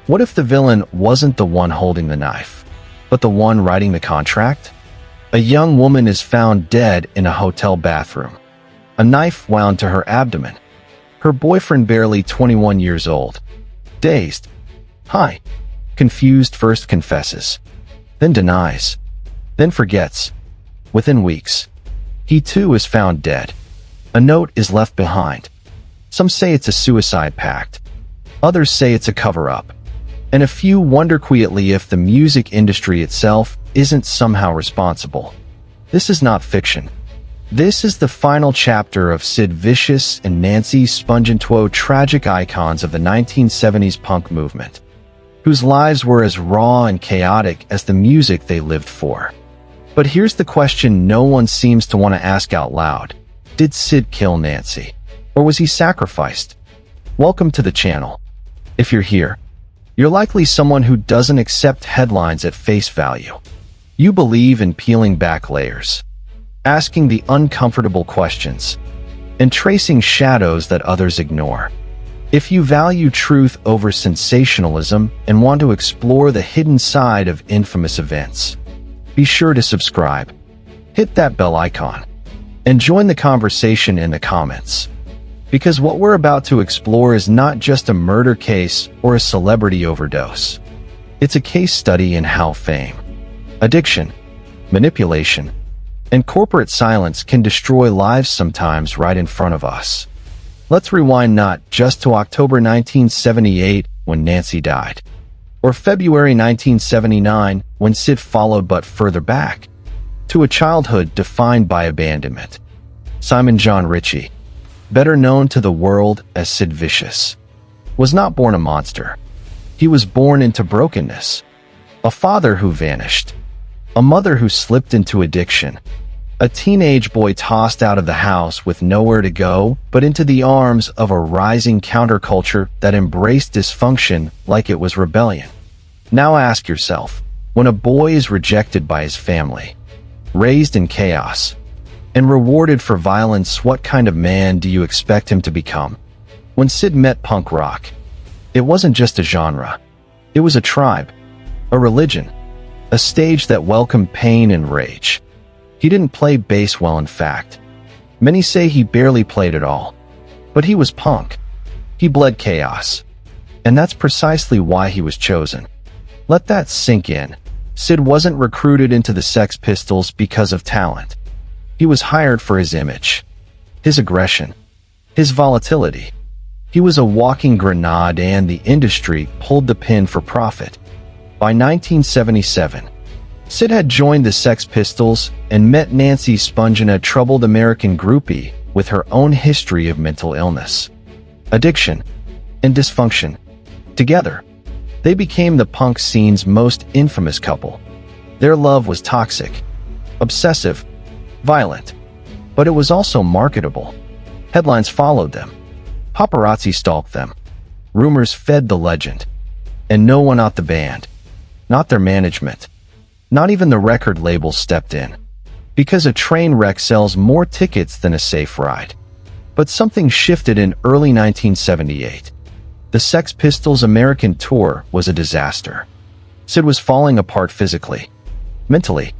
What if the villain wasn't the one holding the knife, but the one writing the contract? A young woman is found dead in a hotel bathroom, a knife wound to her abdomen. Her boyfriend, barely 21 years old, dazed, high, confused, first confesses, then denies, then forgets. Within weeks, he too is found dead. A note is left behind. Some say it's a suicide pact. Others say it's a cover-up. And a few wonder quietly if the music industry itself isn't somehow responsible. This is not fiction. This is the final chapter of Sid Vicious and Nancy Spungen, two tragic icons of the 1970s punk movement, whose lives were as raw and chaotic as the music they lived for. But here's the question no one seems to want to ask out loud. Did Sid kill Nancy? Or was he sacrificed? Welcome to the channel. If you're here, you're likely someone who doesn't accept headlines at face value. You believe in peeling back layers, asking the uncomfortable questions, and tracing shadows that others ignore. If you value truth over sensationalism and want to explore the hidden side of infamous events, be sure to subscribe, hit that bell icon, and join the conversation in the comments. Because what we're about to explore is not just a murder case or a celebrity overdose. It's a case study in how fame, addiction, manipulation, and corporate silence can destroy lives, sometimes right in front of us. Let's rewind not just to October 1978 when Nancy died, or February 1979 when Sid followed, but further back, to a childhood defined by abandonment. Simon John Ritchie, better known to the world as Sid Vicious, was not born a monster. He was born into brokenness. A father who vanished, a mother who slipped into addiction, a teenage boy tossed out of the house with nowhere to go but into the arms of a rising counterculture that embraced dysfunction like it was rebellion. Now ask yourself, when a boy is rejected by his family, raised in chaos, and rewarded for violence, what kind of man do you expect him to become? When Sid met punk rock, it wasn't just a genre. It was a tribe, a religion, a stage that welcomed pain and rage. He didn't play bass well, in fact. Many say he barely played at all. But he was punk. He bled chaos. And that's precisely why he was chosen. Let that sink in. Sid wasn't recruited into the Sex Pistols because of talent. He was hired for his image, his aggression, his volatility. He was a walking grenade, and the industry pulled the pin for profit. By 1977, Sid had joined the Sex Pistols and met Nancy Spungen, a troubled American groupie with her own history of mental illness, addiction, and dysfunction. Together, they became the punk scene's most infamous couple. Their love was toxic, obsessive, violent, but it was also marketable. Headlines followed them. Paparazzi stalked them. Rumors fed the legend. And no one at the band, not their management, not even the record label, stepped in. Because a train wreck sells more tickets than a safe ride. But something shifted in early 1978. The Sex Pistols' American tour was a disaster. Sid was falling apart physically, mentally,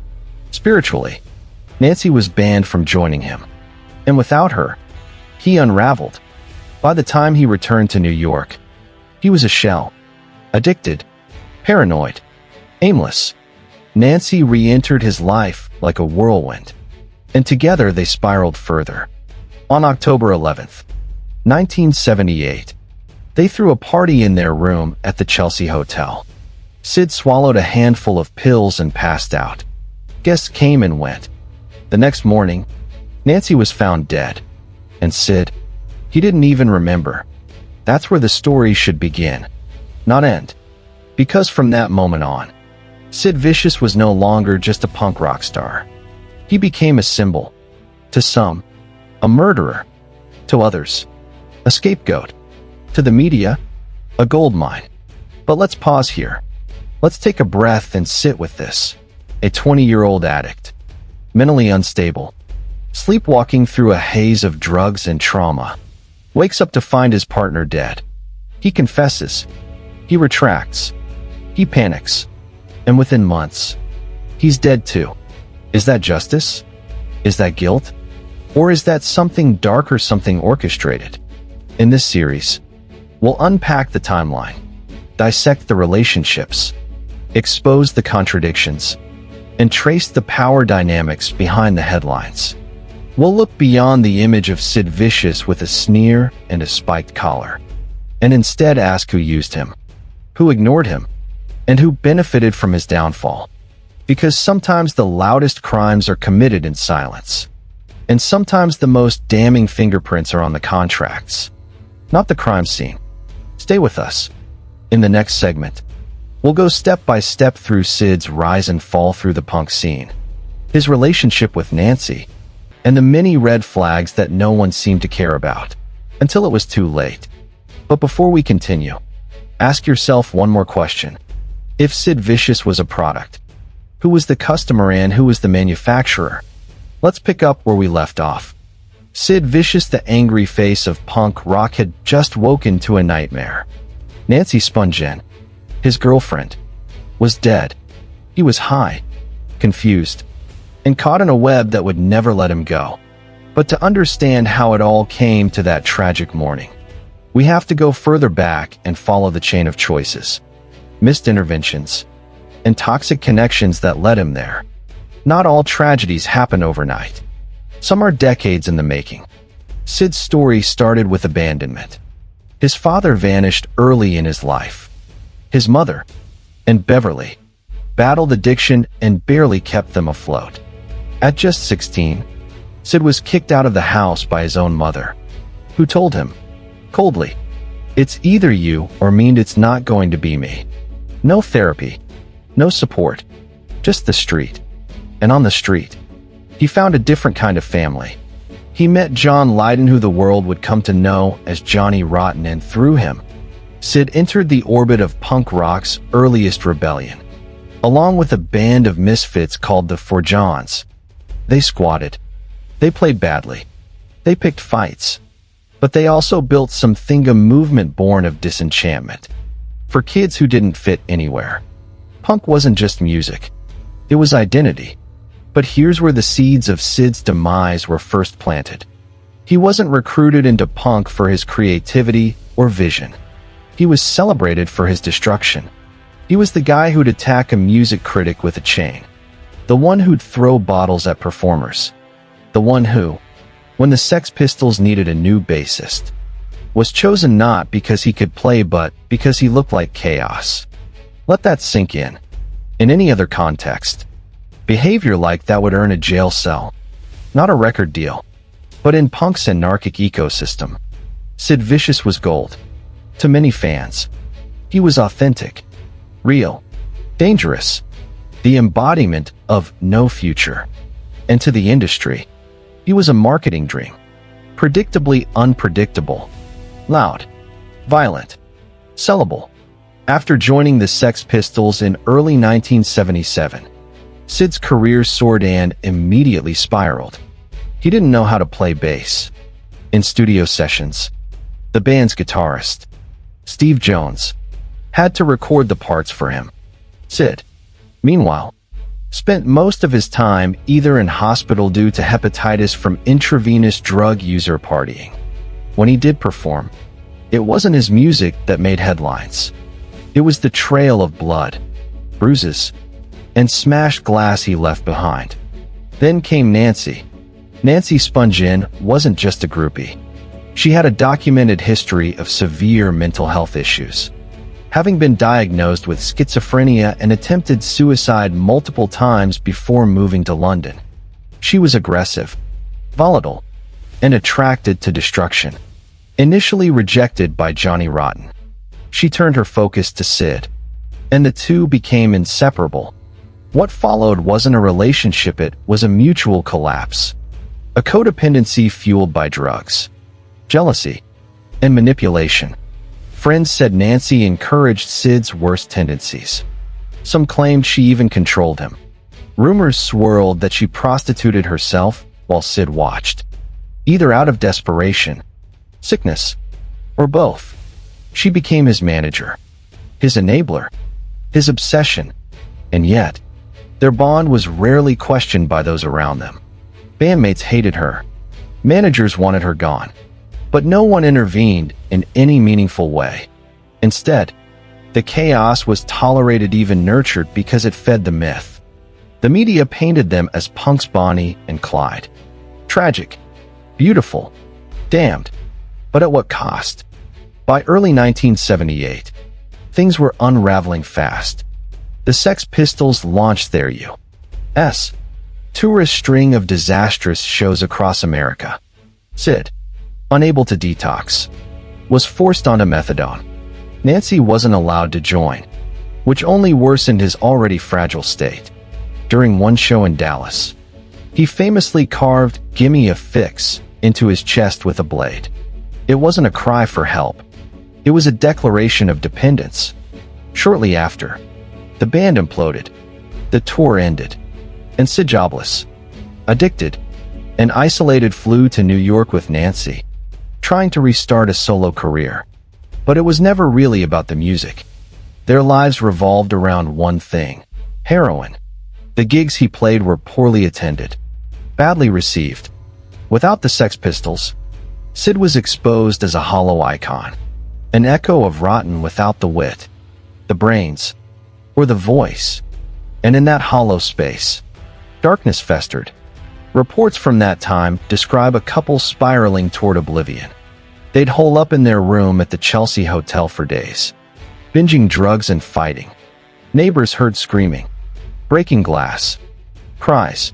spiritually. Nancy was banned from joining him. And without her, he unraveled. By the time he returned to New York, he was a shell. Addicted, paranoid, aimless. Nancy re-entered his life like a whirlwind. And together they spiraled further. On October 11th, 1978, they threw a party in their room at the Chelsea Hotel. Sid swallowed a handful of pills and passed out. Guests came and went. The next morning, Nancy was found dead. And Sid, he didn't even remember. That's where the story should begin, not end. Because from that moment on, Sid Vicious was no longer just a punk rock star. He became a symbol. To some, a murderer. To others, a scapegoat. To the media, a goldmine. But let's pause here. Let's take a breath and sit with this. A 20-year-old addict, mentally unstable, sleepwalking through a haze of drugs and trauma, wakes up to find his partner dead. He confesses. He retracts. He panics. And within months, he's dead too. Is that justice? Is that guilt? Or is that something darker, something orchestrated? In this series, we'll unpack the timeline, dissect the relationships, expose the contradictions, and trace the power dynamics behind the headlines. We'll look beyond the image of Sid Vicious with a sneer and a spiked collar, and instead ask who used him, who ignored him, and who benefited from his downfall. Because sometimes the loudest crimes are committed in silence, and sometimes the most damning fingerprints are on the contracts, not the crime scene. Stay with us. In the next segment, we'll go step by step through Sid's rise and fall through the punk scene, his relationship with Nancy, and the many red flags that no one seemed to care about, until it was too late. But before we continue, ask yourself one more question. If Sid Vicious was a product, who was the customer and who was the manufacturer? Let's pick up where we left off. Sid Vicious, the angry face of punk rock, had just woken to a nightmare. Nancy Spungen, his girlfriend, was dead. He was high, confused, and caught in a web that would never let him go. But to understand how it all came to that tragic morning, we have to go further back and follow the chain of choices, missed interventions, and toxic connections that led him there. Not all tragedies happen overnight. Some are decades in the making. Sid's story started with abandonment. His father vanished early in his life. His mother and Beverly battled addiction and barely kept them afloat. At just 16, Sid was kicked out of the house by his own mother, who told him, coldly, "It's either you or me, and it's not going to be me." No therapy, no support, just the street. And on the street, he found a different kind of family. He met John Lydon, who the world would come to know as Johnny Rotten, and through him, Sid entered the orbit of punk rock's earliest rebellion. Along with a band of misfits called the Four Johns, they squatted. They played badly. They picked fights. But they also built something, a movement born of disenchantment. For kids who didn't fit anywhere, punk wasn't just music. It was identity. But here's where the seeds of Sid's demise were first planted. He wasn't recruited into punk for his creativity or vision. He was celebrated for his destruction. He was the guy who'd attack a music critic with a chain. The one who'd throw bottles at performers. The one who, when the Sex Pistols needed a new bassist, was chosen not because he could play but because he looked like chaos. Let that sink in. In any other context, behavior like that would earn a jail cell, not a record deal. But in punk's anarchic ecosystem, Sid Vicious was gold. To many fans, he was authentic, real, dangerous, the embodiment of no future. And to the industry, he was a marketing dream, predictably unpredictable, loud, violent, sellable. After joining the Sex Pistols in early 1977, Sid's career soared and immediately spiraled. He didn't know how to play bass. In studio sessions, the band's guitarist, Steve Jones, had to record the parts for him. Sid, meanwhile, spent most of his time either in hospital due to hepatitis from intravenous drug user partying. When he did perform, it wasn't his music that made headlines. It was the trail of blood, bruises, and smashed glass he left behind. Then came Nancy. Nancy Spungen wasn't just a groupie. She had a documented history of severe mental health issues, having been diagnosed with schizophrenia and attempted suicide multiple times before moving to London. She was aggressive, volatile, and attracted to destruction. Initially rejected by Johnny Rotten, she turned her focus to Sid, and the two became inseparable. What followed wasn't a relationship, it was a mutual collapse. A codependency fueled by drugs, jealousy, and manipulation. Friends said Nancy encouraged Sid's worst tendencies. Some claimed she even controlled him. Rumors swirled that she prostituted herself while Sid watched. Either out of desperation, sickness, or both, she became his manager. his enabler, his obsession, and yet, their bond was rarely questioned by those around them. Bandmates hated her. Managers wanted her gone. But no one intervened in any meaningful way. Instead, the chaos was tolerated, even nurtured, because it fed the myth. The media painted them as punks Bonnie and Clyde. Tragic, beautiful, damned. But at what cost? By early 1978, things were unraveling fast. The Sex Pistols launched their U.S. tourist string of disastrous shows across America. Sid, unable to detox, was forced onto methadone. Nancy wasn't allowed to join, which only worsened his already fragile state. During one show in Dallas, he famously carved "Gimme a Fix" into his chest with a blade. It wasn't a cry for help. It was a declaration of dependence. Shortly after, the band imploded. The tour ended, and Sid, jobless, addicted, and isolated, flew to New York with Nancy, trying to restart a solo career. But it was never really about the music. Their lives revolved around one thing: heroin. The gigs he played were poorly attended, badly received. Without the Sex Pistols, Sid was exposed as a hollow icon, an echo of Rotten without the wit, the brains, or the voice. And in that hollow space, darkness festered. Reports from that time describe a couple spiraling toward oblivion. They'd hole up in their room at the Chelsea Hotel for days, binging drugs and fighting. Neighbors heard screaming, breaking glass, cries.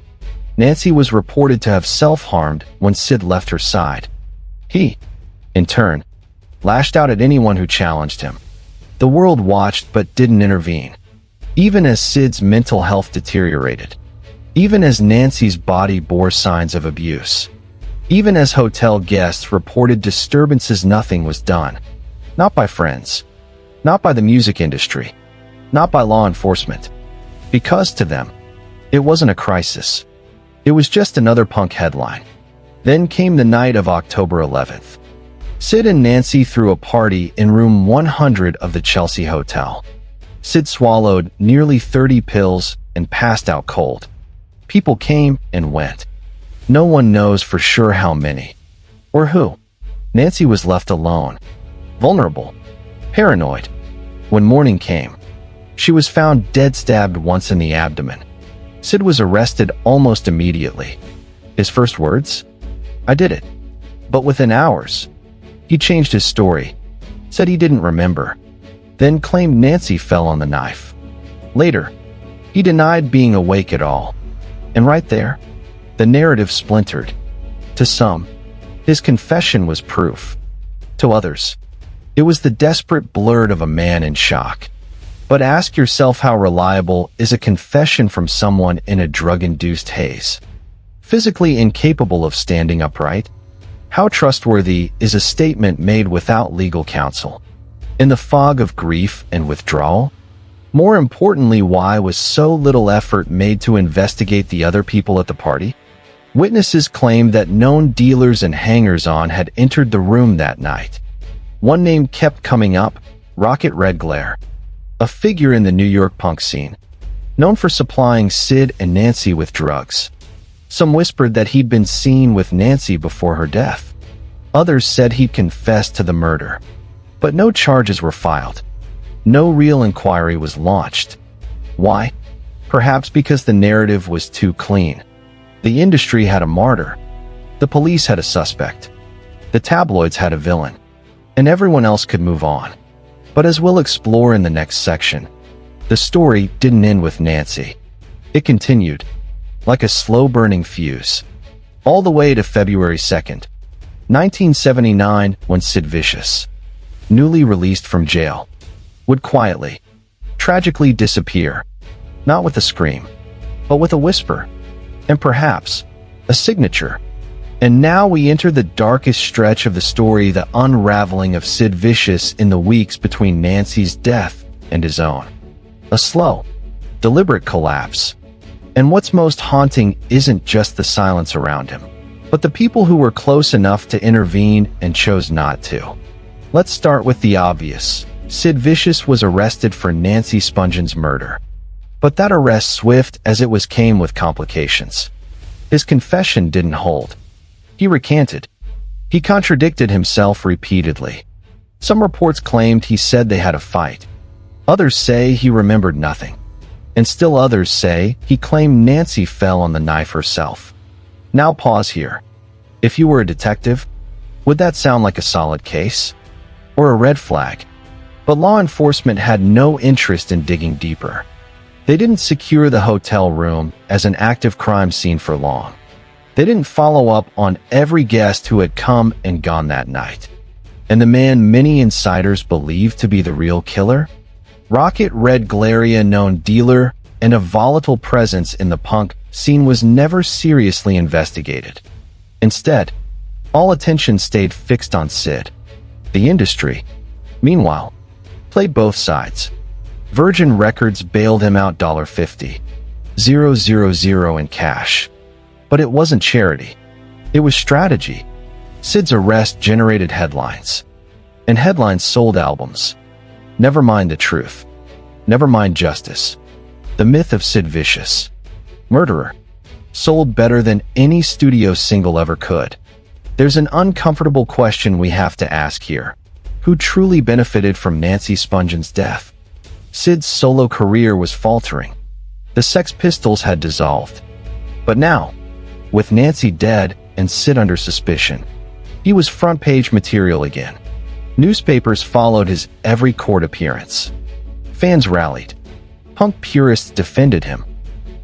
Nancy was reported to have self-harmed when Sid left her side. He, in turn, lashed out at anyone who challenged him. The world watched but didn't intervene. Even as Sid's mental health deteriorated, even as Nancy's body bore signs of abuse, even as hotel guests reported disturbances, nothing was done. Not by friends, not by the music industry, not by law enforcement. Because to them, it wasn't a crisis. It was just another punk headline. Then came the night of October 11th. Sid and Nancy threw a party in room 100 of the Chelsea Hotel. Sid swallowed nearly 30 pills and passed out cold. People came and went. No one knows for sure how many or who. Nancy was left alone, vulnerable, paranoid. When morning came, she was found dead, stabbed once in the abdomen. Sid was arrested almost immediately. His first words? "I did it." But within hours, he changed his story, said he didn't remember, then claimed Nancy fell on the knife. Later, he denied being awake at all. And right there, the narrative splintered. To some, his confession was proof. To others, it was the desperate blurt of a man in shock. But ask yourself, how reliable is a confession from someone in a drug-induced haze, physically incapable of standing upright? How trustworthy is a statement made without legal counsel, in the fog of grief and withdrawal? More importantly, why was so little effort made to investigate the other people at the party? Witnesses claimed that known dealers and hangers-on had entered the room that night. One name kept coming up: Rocket Red Glare, a figure in the New York punk scene, known for supplying Sid and Nancy with drugs. Some whispered that he'd been seen with Nancy before her death. Others said he'd confessed to the murder. But no charges were filed. No real inquiry was launched. Why? Perhaps because the narrative was too clean. The industry had a martyr. The police had a suspect. The tabloids had a villain. And everyone else could move on. But as we'll explore in the next section, the story didn't end with Nancy. It continued, like a slow-burning fuse, all the way to February 2nd, 1979, when Sid Vicious, newly released from jail, would quietly, tragically disappear, not with a scream, but with a whisper, and perhaps a signature. And now we enter the darkest stretch of the story, the unraveling of Sid Vicious in the weeks between Nancy's death and his own. A slow, deliberate collapse. And what's most haunting isn't just the silence around him, but the people who were close enough to intervene and chose not to. Let's start with the obvious: Sid Vicious was arrested for Nancy Spungen's murder. But that arrest, swift as it was, came with complications. His confession didn't hold. He recanted. He contradicted himself repeatedly. Some reports claimed he said they had a fight. Others say he remembered nothing. And still others say he claimed Nancy fell on the knife herself. Now pause here. If you were a detective, would that sound like a solid case? Or a red flag? But law enforcement had no interest in digging deeper. They didn't secure the hotel room as an active crime scene for long. They didn't follow up on every guest who had come and gone that night. And the man many insiders believed to be the real killer? Rocket Red Glaria, known dealer and a volatile presence in the punk scene, was never seriously investigated. Instead, all attention stayed fixed on Sid. The industry, meanwhile, played both sides. Virgin Records bailed him out $50,000 in cash. But it wasn't charity. It was strategy. Sid's arrest generated headlines. And headlines sold albums. Never mind the truth. Never mind justice. The myth of Sid Vicious, murderer, sold better than any studio single ever could. There's an uncomfortable question we have to ask here. Who truly benefited from Nancy Spungen's death? Sid's solo career was faltering. The Sex Pistols had dissolved. But now, with Nancy dead and Sid under suspicion, he was front-page material again. Newspapers followed his every court appearance. Fans rallied. Punk purists defended him.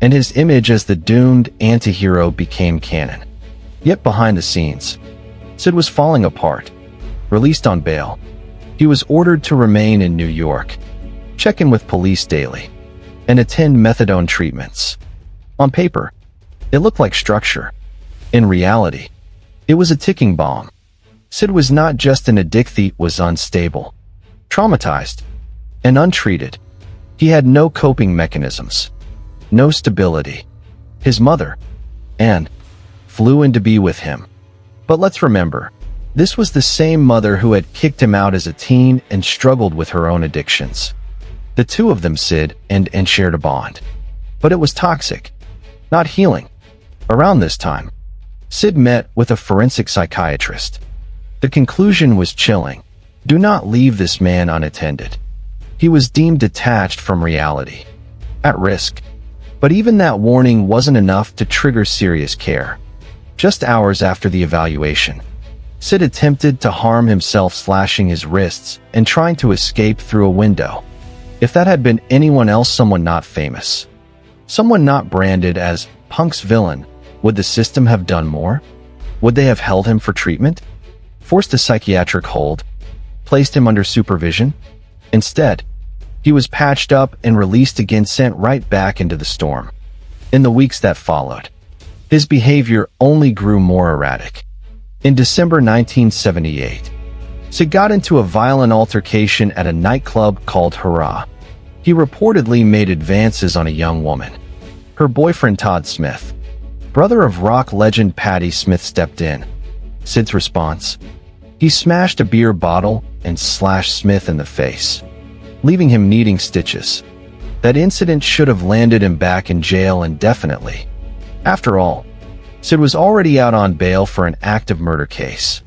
And his image as the doomed anti-hero became canon. Yet behind the scenes, Sid was falling apart. Released on bail, he was ordered to remain in New York, check in with police daily, and attend methadone treatments. On paper, it looked like structure. In reality, it was a ticking bomb. Sid was not just an addict, he was unstable, traumatized, and untreated. He had no coping mechanisms, no stability. His mother, Anne, flew in to be with him. But let's remember, this was the same mother who had kicked him out as a teen and struggled with her own addictions. The two of them, Sid and Anne, shared a bond. But it was toxic, not healing. Around this time, Sid met with a forensic psychiatrist. The conclusion was chilling. Do not leave this man unattended. He was deemed detached from reality, at risk. But even that warning wasn't enough to trigger serious care. Just hours after the evaluation, Sid attempted to harm himself, slashing his wrists and trying to escape through a window. If that had been anyone else, someone not famous, someone not branded as Punk's villain, would the system have done more? Would they have held him for treatment? Forced a psychiatric hold? Placed him under supervision? Instead, he was patched up and released again, sent right back into the storm. In the weeks that followed, his behavior only grew more erratic. In December 1978, Sid got into a violent altercation at a nightclub called Hurrah. He reportedly made advances on a young woman. Her boyfriend, Todd Smith, brother of rock legend Patti Smith, stepped in. Sid's response? He smashed a beer bottle and slashed Smith in the face, leaving him needing stitches. That incident should have landed him back in jail indefinitely. After all, Sid was already out on bail for an active murder case.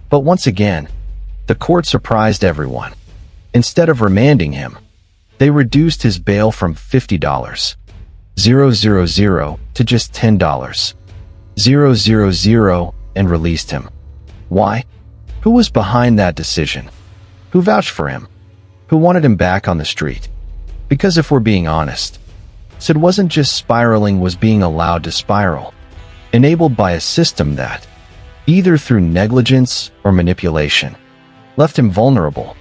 But once again, the court surprised everyone. Instead of remanding him, they reduced his bail from $50,000 to just $10,000 and released him. Why? Who was behind that decision? Who vouched for him? Who wanted him back on the street? Because if we're being honest, Sid wasn't just spiraling, was being allowed to spiral, enabled by a system that, either through negligence or manipulation, left him vulnerable.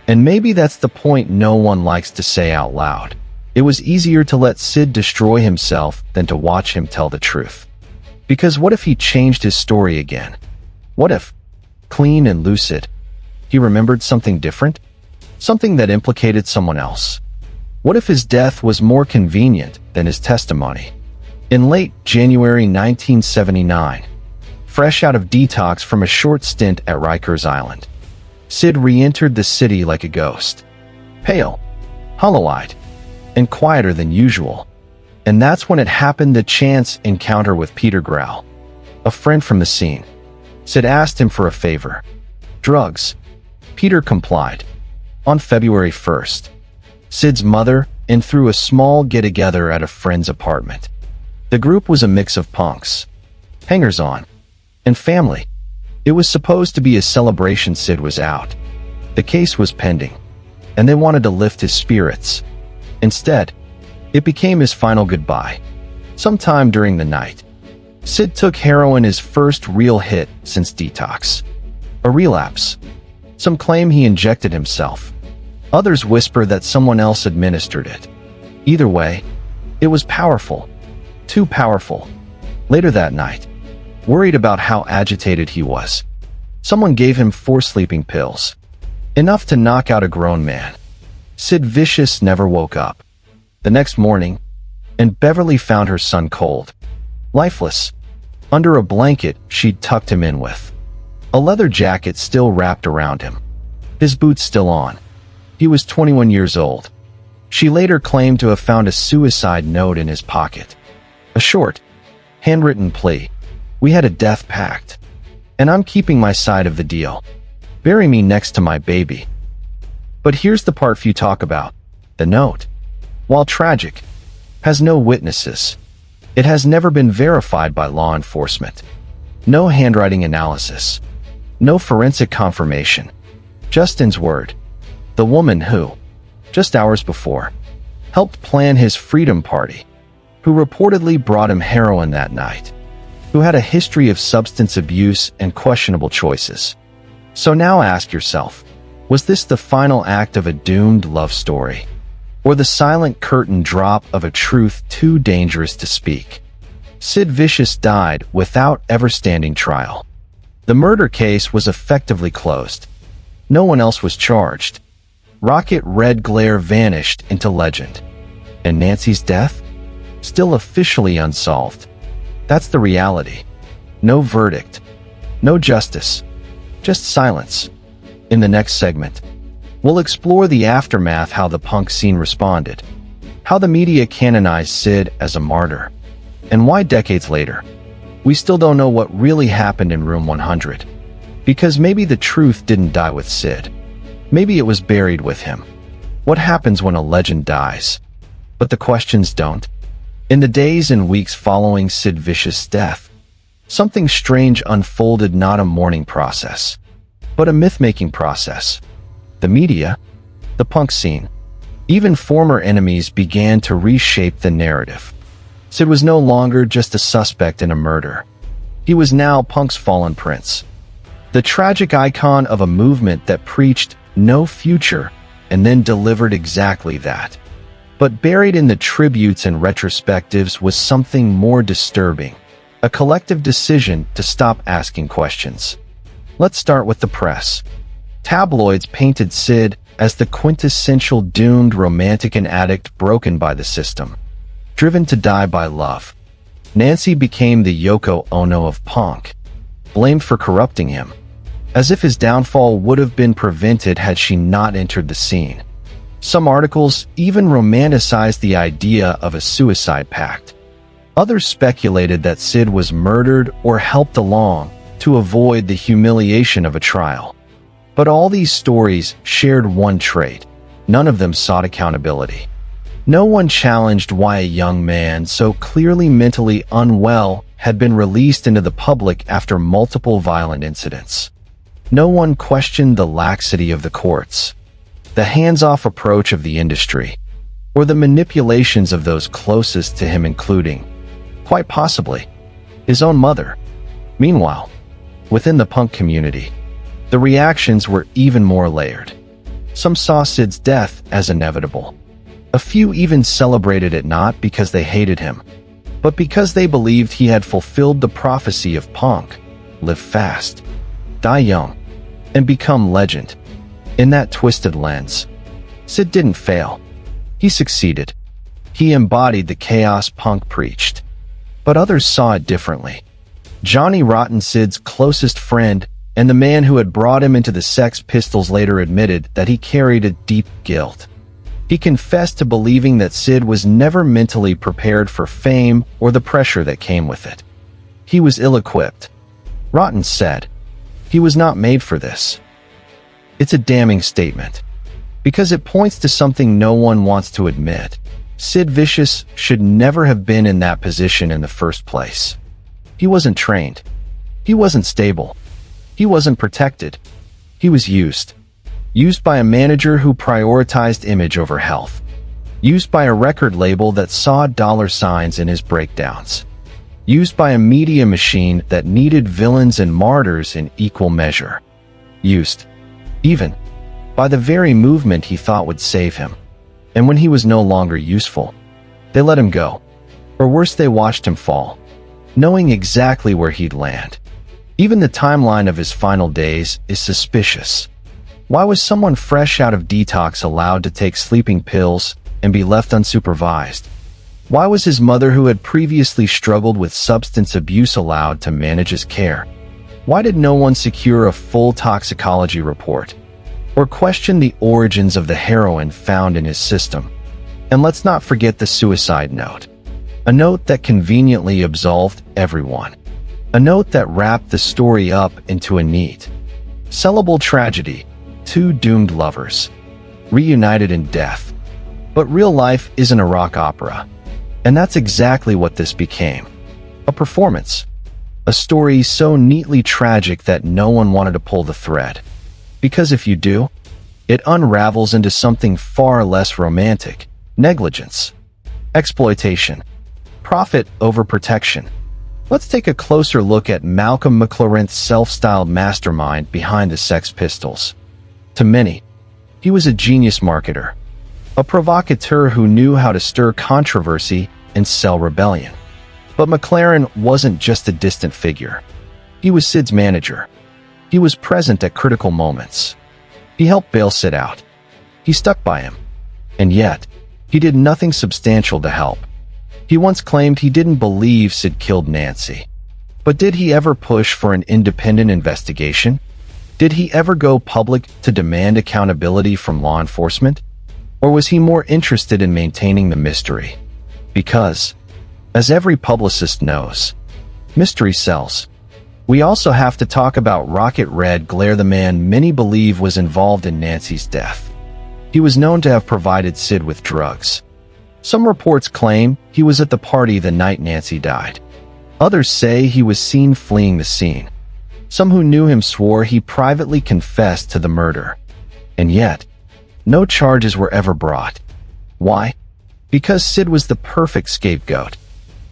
And maybe that's the point no one likes to say out loud. It was easier to let Sid destroy himself than to watch him tell the truth. Because what if he changed his story again? What if, clean and lucid, he remembered something different? Something that implicated someone else? What if his death was more convenient than his testimony? In late January 1979, fresh out of detox from a short stint at Rikers Island, Sid re-entered the city like a ghost. pale, hollow-eyed, and quieter than usual. And that's when it happened, the chance encounter with Peter Grau, a friend from the scene. Sid asked him for a favor. Drugs. Peter complied. On February 1st, Sid's mother and threw a small get-together at a friend's apartment. The group was a mix of punks, hangers-on, and family. It was supposed to be a celebration. Sid was out. The case was pending, and they wanted to lift his spirits. Instead, it became his final goodbye. Sometime during the night, Sid took heroin, his first real hit since detox. A relapse. Some claim he injected himself. Others whisper that someone else administered it. Either way, it was powerful. Too powerful. Later that night, worried about how agitated he was, someone gave him 4 sleeping pills. Enough to knock out a grown man. Sid Vicious never woke up. The next morning, and Beverly found her son cold, lifeless, under a blanket she'd tucked him in with. A leather jacket still wrapped around him. His boots still on. He was 21 years old. She later claimed to have found a suicide note in his pocket. A short, handwritten plea. We had a death pact, and I'm keeping my side of the deal. Bury me next to my baby. But here's the part few talk about. The note, while tragic, has no witnesses. It has never been verified by law enforcement. No handwriting analysis. No forensic confirmation. Justin's word. The woman who, just hours before, helped plan his freedom party, who reportedly brought him heroin that night, who had a history of substance abuse and questionable choices. So now ask yourself, was this the final act of a doomed love story? Or the silent curtain drop of a truth too dangerous to speak? Sid Vicious died without ever standing trial. The murder case was effectively closed. No one else was charged. Rocket red glare vanished into legend. And Nancy's death? Still officially unsolved. That's the reality. No verdict. No justice. Just silence. In the next segment, we'll explore the aftermath, how the punk scene responded, how the media canonized Sid as a martyr, and why decades later, we still don't know what really happened in Room 100. Because maybe the truth didn't die with Sid. Maybe it was buried with him. What happens when a legend dies? But the questions don't. In the days and weeks following Sid Vicious' death, something strange unfolded, not a mourning process, but a myth-making process. The media, the punk scene, even former enemies began to reshape the narrative. Sid was no longer just a suspect in a murder. He was now punk's fallen prince. The tragic icon of a movement that preached no future and then delivered exactly that. But buried in the tributes and retrospectives was something more disturbing, a collective decision to stop asking questions. Let's start with the press. Tabloids painted Sid as the quintessential doomed romantic and addict, broken by the system, driven to die by love. Nancy became the Yoko Ono of punk, blamed for corrupting him, as if his downfall would have been prevented had she not entered the scene. Some articles even romanticized the idea of a suicide pact. Others speculated that Sid was murdered or helped along to avoid the humiliation of a trial. But all these stories shared one trait. None of them sought accountability. No one challenged why a young man so clearly mentally unwell had been released into the public after multiple violent incidents. No one questioned the laxity of the courts, the hands-off approach of the industry, or the manipulations of those closest to him, including, quite possibly, his own mother. Meanwhile, within the punk community, the reactions were even more layered. Some saw Sid's death as inevitable. A few even celebrated it not because they hated him, but because they believed he had fulfilled the prophecy of punk: live fast, die young, and become legend. In that twisted lens, Sid didn't fail. He succeeded. He embodied the chaos punk preached. But others saw it differently. Johnny Rotten, Sid's closest friend, And the man who had brought him into the Sex Pistols later admitted that he carried a deep guilt. He confessed to believing that Sid was never mentally prepared for fame or the pressure that came with it. He was ill-equipped. Rotten said, "He was not made for this." It's a damning statement, because it points to something no one wants to admit. Sid Vicious should never have been in that position in the first place. He wasn't trained. He wasn't stable. He wasn't protected. He was used. Used by a manager who prioritized image over health. Used by a record label that saw dollar signs in his breakdowns. Used by a media machine that needed villains and martyrs in equal measure. Used, even, by the very movement he thought would save him. And when he was no longer useful, they let him go. Or worse, they watched him fall, knowing exactly where he'd land. Even the timeline of his final days is suspicious. Why was someone fresh out of detox allowed to take sleeping pills and be left unsupervised? Why was his mother, who had previously struggled with substance abuse, allowed to manage his care? Why did no one secure a full toxicology report or question the origins of the heroin found in his system? And let's not forget the suicide note. A note that conveniently absolved everyone. A note that wrapped the story up into a neat, sellable tragedy. Two doomed lovers, reunited in death. But real life isn't a rock opera. And that's exactly what this became. A performance. A story so neatly tragic that no one wanted to pull the thread. Because if you do, it unravels into something far less romantic. Negligence. Exploitation. Profit over protection. Let's take a closer look at Malcolm McLaurin's self-styled mastermind behind the Sex Pistols. To many, he was a genius marketer. A provocateur who knew how to stir controversy and sell rebellion. But McLaren wasn't just a distant figure. He was Sid's manager. He was present at critical moments. He helped bail Sid out. He stuck by him. And yet, he did nothing substantial to help. He once claimed he didn't believe Sid killed Nancy. But did he ever push for an independent investigation? Did he ever go public to demand accountability from law enforcement? Or was he more interested in maintaining the mystery? Because, as every publicist knows, mystery sells. We also have to talk about Rocket Red Glare, the man many believe was involved in Nancy's death. He was known to have provided Sid with drugs. Some reports claim he was at the party the night Nancy died. Others say he was seen fleeing the scene. Some who knew him swore he privately confessed to the murder. And yet, no charges were ever brought. Why? Because Sid was the perfect scapegoat.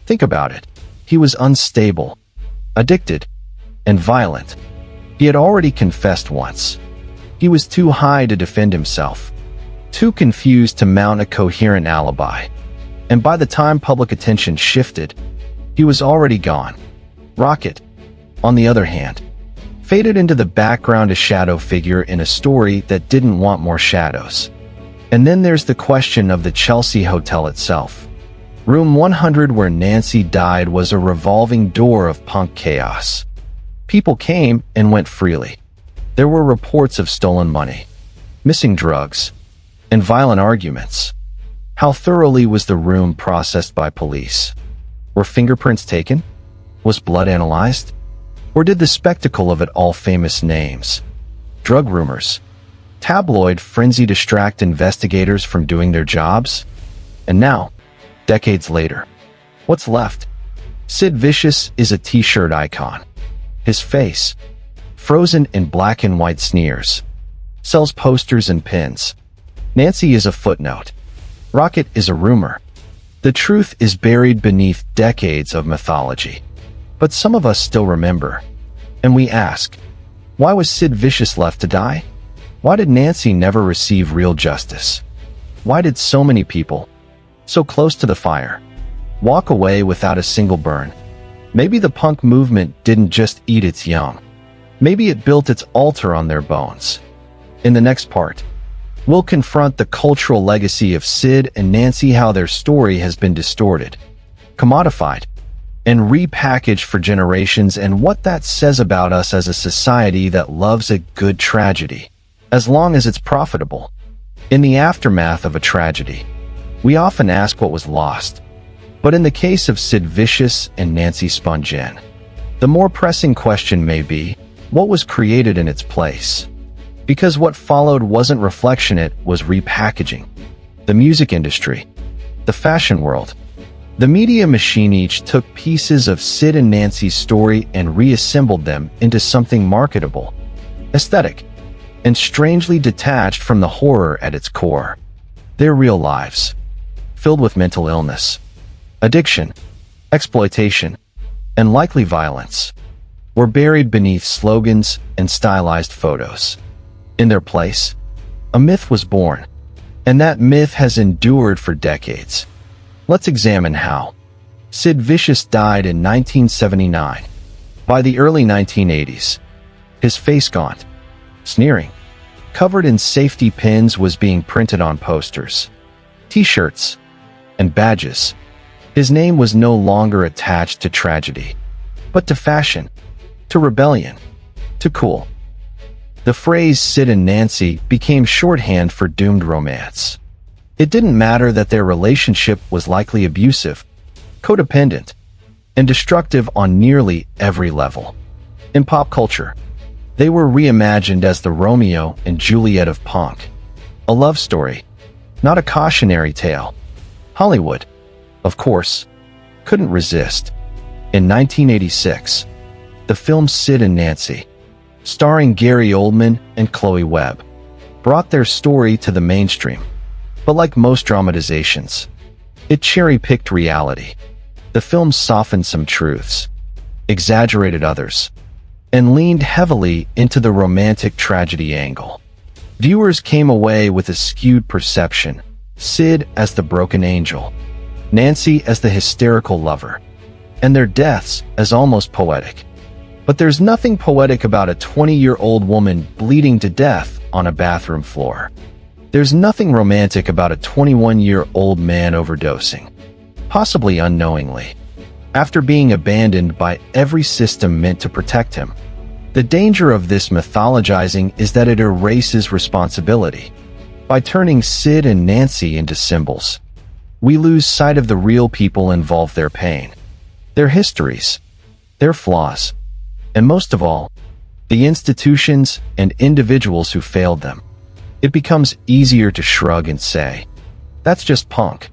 Think about it. He was unstable, addicted, and violent. He had already confessed once. He was too high to defend himself, too confused to mount a coherent alibi. And by the time public attention shifted, he was already gone. Rocket, on the other hand, faded into the background, a shadow figure in a story that didn't want more shadows. And then there's the question of the Chelsea Hotel itself. Room 100, where Nancy died, was a revolving door of punk chaos. People came and went freely. There were reports of stolen money, missing drugs, and violent arguments. How thoroughly was the room processed by police? Were fingerprints taken? Was blood analyzed? Or did the spectacle of it all, famous names, drug rumors, tabloid frenzy, distract investigators from doing their jobs? And now, decades later, what's left? Sid Vicious is a t-shirt icon. His face, frozen in black and white sneers, sells posters and pins. Nancy is a footnote. Rocket is a rumor. The truth is buried beneath decades of mythology. But some of us still remember. And we ask, why was Sid Vicious left to die? Why did Nancy never receive real justice? Why did so many people, so close to the fire, walk away without a single burn? Maybe the punk movement didn't just eat its young. Maybe it built its altar on their bones. In the next part, we'll confront the cultural legacy of Sid and Nancy, how their story has been distorted, commodified, and repackaged for generations, and what that says about us as a society that loves a good tragedy, as long as it's profitable. In the aftermath of a tragedy, we often ask what was lost. But in the case of Sid Vicious and Nancy Spungen, the more pressing question may be, what was created in its place? Because what followed wasn't reflection, it was repackaging. The music industry, the fashion world, the media machine each took pieces of Sid and Nancy's story and reassembled them into something marketable, aesthetic, and strangely detached from the horror at its core. Their real lives, filled with mental illness, addiction, exploitation, and likely violence, were buried beneath slogans and stylized photos. In their place, a myth was born, and that myth has endured for decades. Let's examine how. Sid Vicious died in 1979. By the early 1980s, his face gaunt, sneering, covered in safety pins, was being printed on posters, t-shirts, and badges. His name was no longer attached to tragedy, but to fashion, to rebellion, to cool. The phrase Sid and Nancy became shorthand for doomed romance. It didn't matter that their relationship was likely abusive, codependent, and destructive on nearly every level. In pop culture, they were reimagined as the Romeo and Juliet of punk. A love story, not a cautionary tale. Hollywood, of course, couldn't resist. In 1986, the film Sid and Nancy, starring Gary Oldman and Chloe Webb, brought their story to the mainstream. But like most dramatizations, it cherry-picked reality. The film softened some truths, exaggerated others, and leaned heavily into the romantic tragedy angle. Viewers came away with a skewed perception: Sid as the broken angel, Nancy as the hysterical lover, and their deaths as almost poetic. But there's nothing poetic about a 20-year-old woman bleeding to death on a bathroom floor. There's nothing romantic about a 21-year-old man overdosing, possibly unknowingly, after being abandoned by every system meant to protect him. The danger of this mythologizing is that it erases responsibility. By turning Sid and Nancy into symbols, we lose sight of the real people involved, their pain, their histories, their flaws, and most of all, the institutions and individuals who failed them. It becomes easier to shrug and say, "That's just punk,"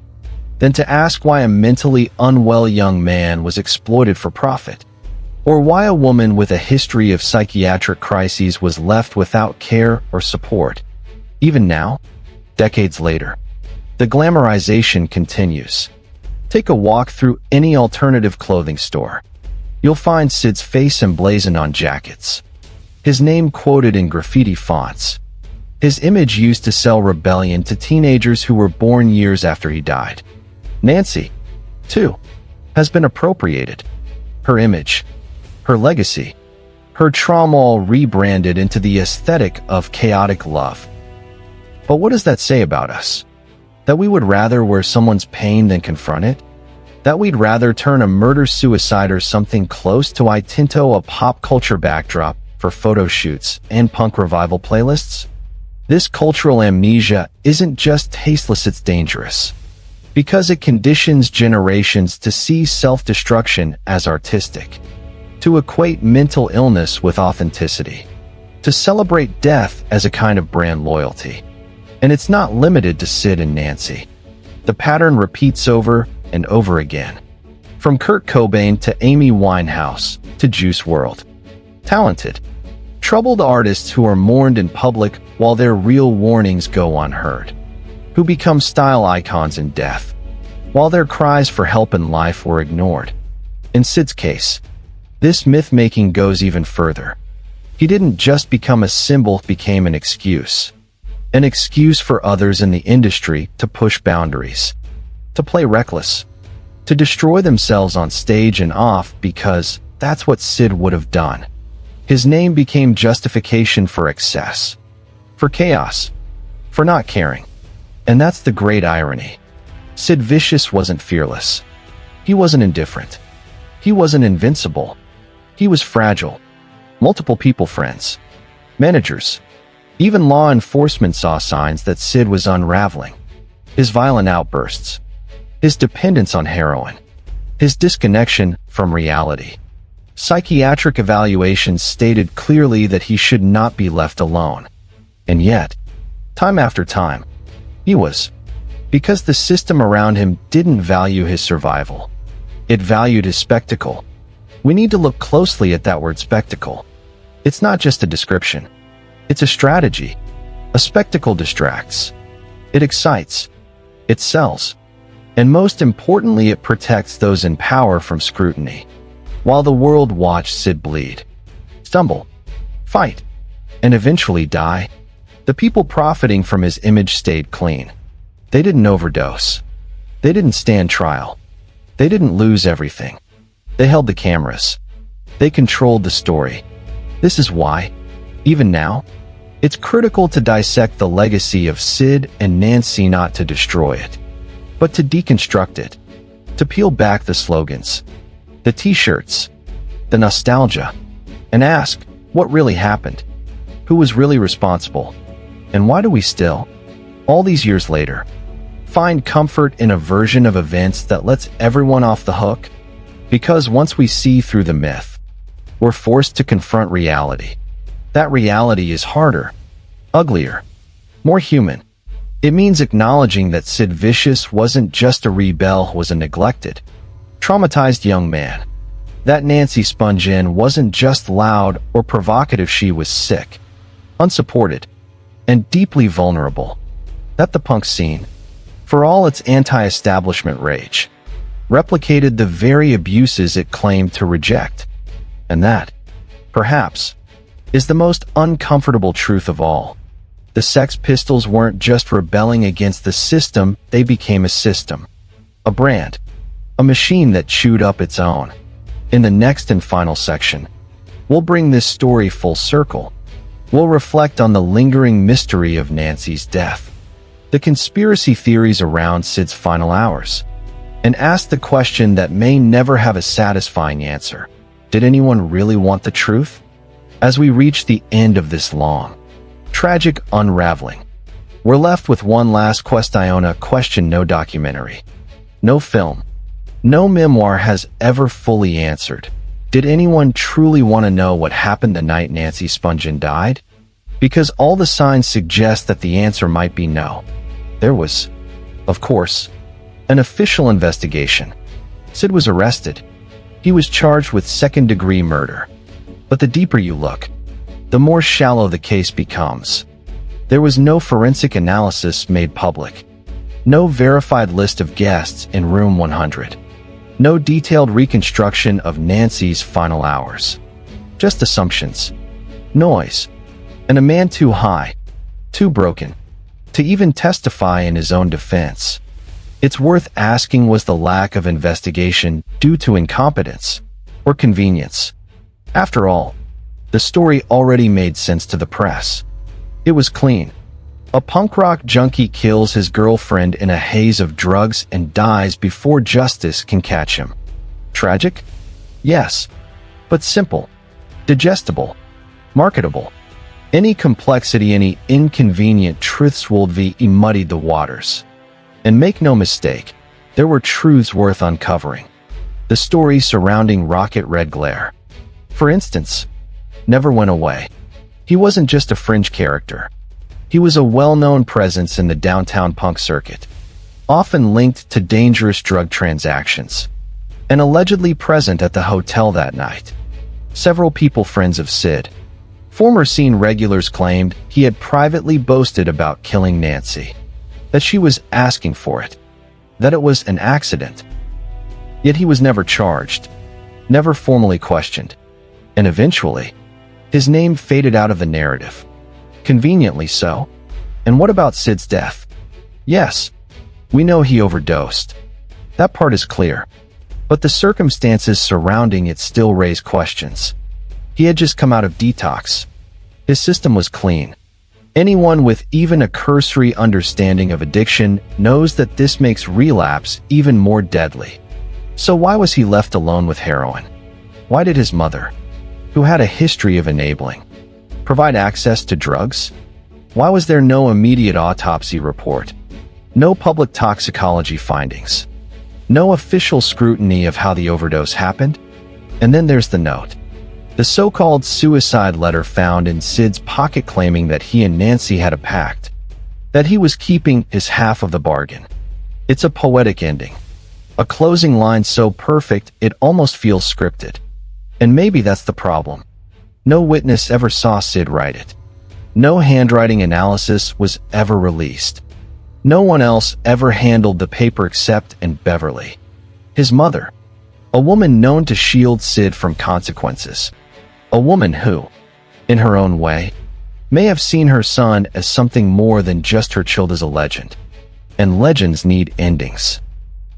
than to ask why a mentally unwell young man was exploited for profit, or why a woman with a history of psychiatric crises was left without care or support. Even now, decades later, the glamorization continues. Take a walk through any alternative clothing store. You'll find Sid's face emblazoned on jackets, his name quoted in graffiti fonts, his image used to sell rebellion to teenagers who were born years after he died. Nancy, too, has been appropriated. Her image, her legacy, her trauma all rebranded into the aesthetic of chaotic love. But what does that say about us? That we would rather wear someone's pain than confront it? That we'd rather turn a murder-suicide or something close to I Tinto a pop culture backdrop for photo shoots and punk revival playlists? This cultural amnesia isn't just tasteless, it's dangerous, because it conditions generations to see self-destruction as artistic, to equate mental illness with authenticity, to celebrate death as a kind of brand loyalty. And it's not limited to Sid and Nancy. The pattern repeats over and over again. From Kurt Cobain to Amy Winehouse to Juice WRLD. Talented, troubled artists who are mourned in public while their real warnings go unheard. Who become style icons in death, while their cries for help in life were ignored. In Sid's case, this myth-making goes even further. He didn't just become a symbol, he became an excuse for others in the industry to push boundaries, to play reckless, to destroy themselves on stage and off, because that's what Sid would have done. His name became justification for excess, for chaos, for not caring. And that's the great irony. Sid Vicious wasn't fearless. He wasn't indifferent. He wasn't invincible. He was fragile. Multiple people friends, managers, even law enforcement saw signs that Sid was unraveling. His violent outbursts, his dependence on heroin, his disconnection from reality. Psychiatric evaluations stated clearly that he should not be left alone. And yet, time after time, he was. Because the system around him didn't value his survival. It valued his spectacle. We need to look closely at that word spectacle. It's not just a description. It's a strategy. A spectacle distracts. It excites. It sells. And most importantly, it protects those in power from scrutiny. While the world watched Sid bleed, stumble, fight, and eventually die, the people profiting from his image stayed clean. They didn't overdose. They didn't stand trial. They didn't lose everything. They held the cameras. They controlled the story. This is why, even now, it's critical to dissect the legacy of Sid and Nancy, not to destroy it, but to deconstruct it, to peel back the slogans, the t-shirts, the nostalgia, and ask, what really happened? Who was really responsible? And why do we still, all these years later, find comfort in a version of events that lets everyone off the hook? Because once we see through the myth, we're forced to confront reality. That reality is harder, uglier, more human. It means acknowledging that Sid Vicious wasn't just a rebel, was a neglected, traumatized young man. That Nancy Spungen wasn't just loud or provocative, she was sick, unsupported, and deeply vulnerable. That the punk scene, for all its anti-establishment rage, replicated the very abuses it claimed to reject. And that, perhaps, is the most uncomfortable truth of all. The Sex Pistols weren't just rebelling against the system, they became a system. A brand. A machine that chewed up its own. In the next and final section, we'll bring this story full circle. We'll reflect on the lingering mystery of Nancy's death, the conspiracy theories around Sid's final hours, and ask the question that may never have a satisfying answer. Did anyone really want the truth? As we reach the end of this long, tragic unraveling, we're left with one last question no documentary, no film, no memoir has ever fully answered. Did anyone truly want to know what happened the night Nancy Spungen died? Because all the signs suggest that the answer might be no. There was, of course, an official investigation. Sid was arrested. He was charged with second-degree murder. But the deeper you look, the more shallow the case becomes. There was no forensic analysis made public. No verified list of guests in room 100. No detailed reconstruction of Nancy's final hours. Just assumptions, noise, and a man too high, too broken, to even testify in his own defense. It's worth asking, was the lack of investigation due to incompetence or convenience? After all, the story already made sense to the press. It was clean. A punk rock junkie kills his girlfriend in a haze of drugs and dies before justice can catch him. Tragic? Yes. But simple. Digestible. Marketable. Any complexity, any inconvenient truths would be muddied the waters. And make no mistake, there were truths worth uncovering. The story surrounding Rocket Red Glare, for instance, never went away. He wasn't just a fringe character. He was a well-known presence in the downtown punk circuit, often linked to dangerous drug transactions, and allegedly present at the hotel that night. Several people friends of Sid, former scene regulars, claimed he had privately boasted about killing Nancy, that she was asking for it, that it was an accident. Yet he was never charged, never formally questioned, and eventually, his name faded out of the narrative. Conveniently so. And what about Sid's death? Yes, we know he overdosed. That part is clear. But the circumstances surrounding it still raise questions. He had just come out of detox. His system was clean. Anyone with even a cursory understanding of addiction knows that this makes relapse even more deadly. So why was he left alone with heroin? Why did his mother, who had a history of enabling, provide access to drugs? Why was there no immediate autopsy report? No public toxicology findings? No official scrutiny of how the overdose happened? And then there's the note. The so-called suicide letter found in Sid's pocket claiming that he and Nancy had a pact, that he was keeping his half of the bargain. It's a poetic ending. A closing line so perfect it almost feels scripted. And maybe that's the problem. No witness ever saw Sid write it. No handwriting analysis was ever released. No one else ever handled the paper except Beverly, his mother, a woman known to shield Sid from consequences. A woman who, in her own way, may have seen her son as something more than just her child as a legend. And legends need endings.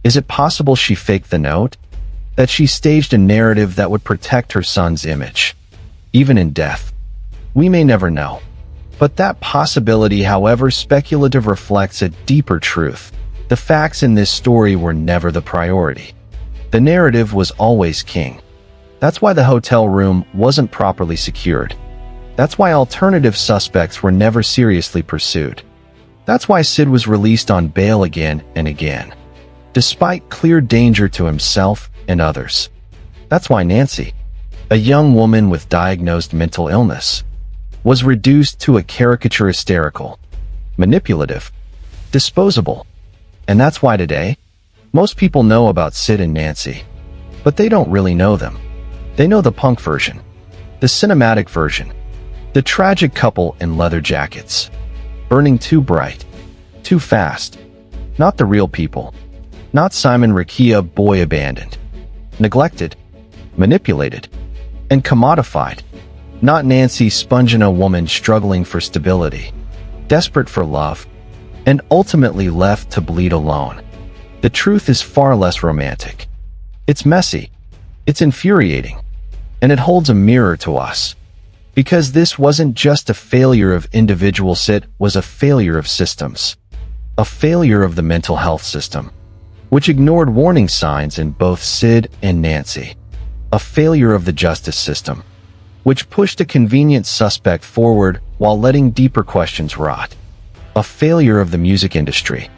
Is it possible she faked the note? That she staged a narrative that would protect her son's image, even in death? We may never know. But that possibility, however speculative, reflects a deeper truth. The facts in this story were never the priority. The narrative was always king. That's why the hotel room wasn't properly secured. That's why alternative suspects were never seriously pursued. That's why Sid was released on bail again and again, despite clear danger to himself and others. That's why Nancy, a young woman with diagnosed mental illness, was reduced to a caricature, hysterical, manipulative, disposable. And that's why today, most people know about Sid and Nancy, but they don't really know them. They know the punk version, the cinematic version, the tragic couple in leather jackets, burning too bright, too fast. Not the real people. Not Simon Rakia, boy abandoned, neglected, manipulated, and commodified. Not Nancy Spungen, a woman struggling for stability, desperate for love, and ultimately left to bleed alone. The truth is far less romantic. It's messy, it's infuriating, and it holds a mirror to us. Because this wasn't just a failure of individuals, it was a failure of systems. A failure of the mental health system, which ignored warning signs in both Sid and Nancy. A failure of the justice system, which pushed a convenient suspect forward while letting deeper questions rot. A failure of the music industry,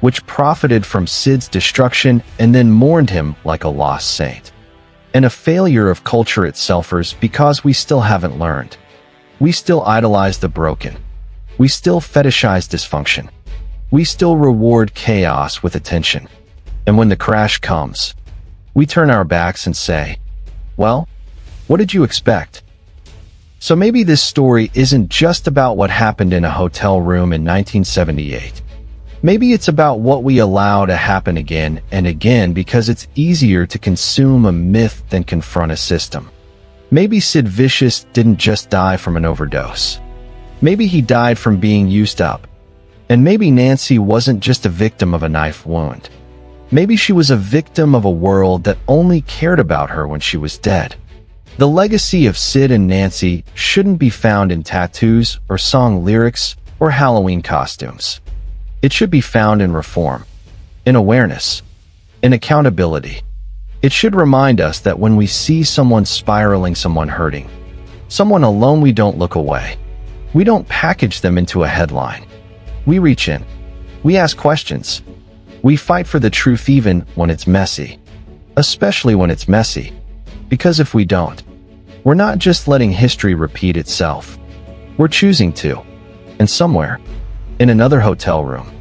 which profited from Sid's destruction and then mourned him like a lost saint. And a failure of culture itself, because we still haven't learned. We still idolize the broken. We still fetishize dysfunction. We still reward chaos with attention. And when the crash comes, we turn our backs and say, well, what did you expect? So maybe this story isn't just about what happened in a hotel room in 1978. Maybe it's about what we allow to happen again and again because it's easier to consume a myth than confront a system. Maybe Sid Vicious didn't just die from an overdose. Maybe he died from being used up. And maybe Nancy wasn't just a victim of a knife wound. Maybe she was a victim of a world that only cared about her when she was dead. The legacy of Sid and Nancy shouldn't be found in tattoos or song lyrics or Halloween costumes. It should be found in reform, in awareness, in accountability. It should remind us that when we see someone spiraling, someone hurting, someone alone, we don't look away. We don't package them into a headline. We reach in. We ask questions. We fight for the truth even when it's messy. Especially when it's messy. Because if we don't, we're not just letting history repeat itself. We're choosing to. And somewhere, in another hotel room,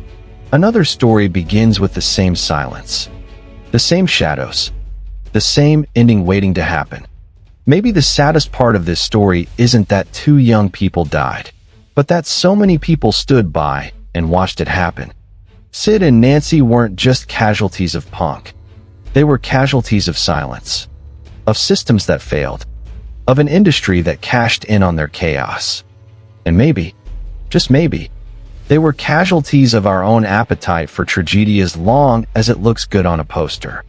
another story begins with the same silence, the same shadows, the same ending waiting to happen. Maybe the saddest part of this story isn't that two young people died, but that so many people stood by and watched it happen. Sid and Nancy weren't just casualties of punk. They were casualties of silence, of systems that failed, of an industry that cashed in on their chaos. And maybe, just maybe, they were casualties of our own appetite for tragedy as long as it looks good on a poster.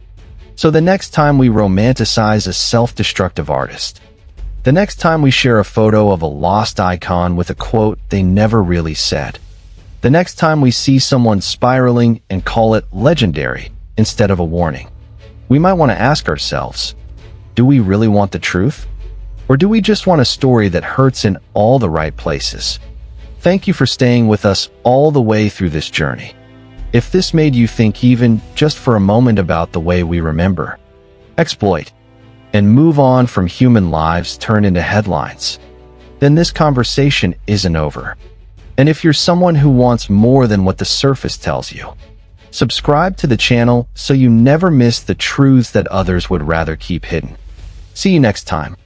So the next time we romanticize a self-destructive artist, the next time we share a photo of a lost icon with a quote they never really said, the next time we see someone spiraling and call it legendary instead of a warning, we might want to ask ourselves, do we really want the truth? Or do we just want a story that hurts in all the right places? Thank you for staying with us all the way through this journey. If this made you think even just for a moment about the way we remember, exploit, and move on from human lives turned into headlines, then this conversation isn't over. And if you're someone who wants more than what the surface tells you, subscribe to the channel so you never miss the truths that others would rather keep hidden. See you next time.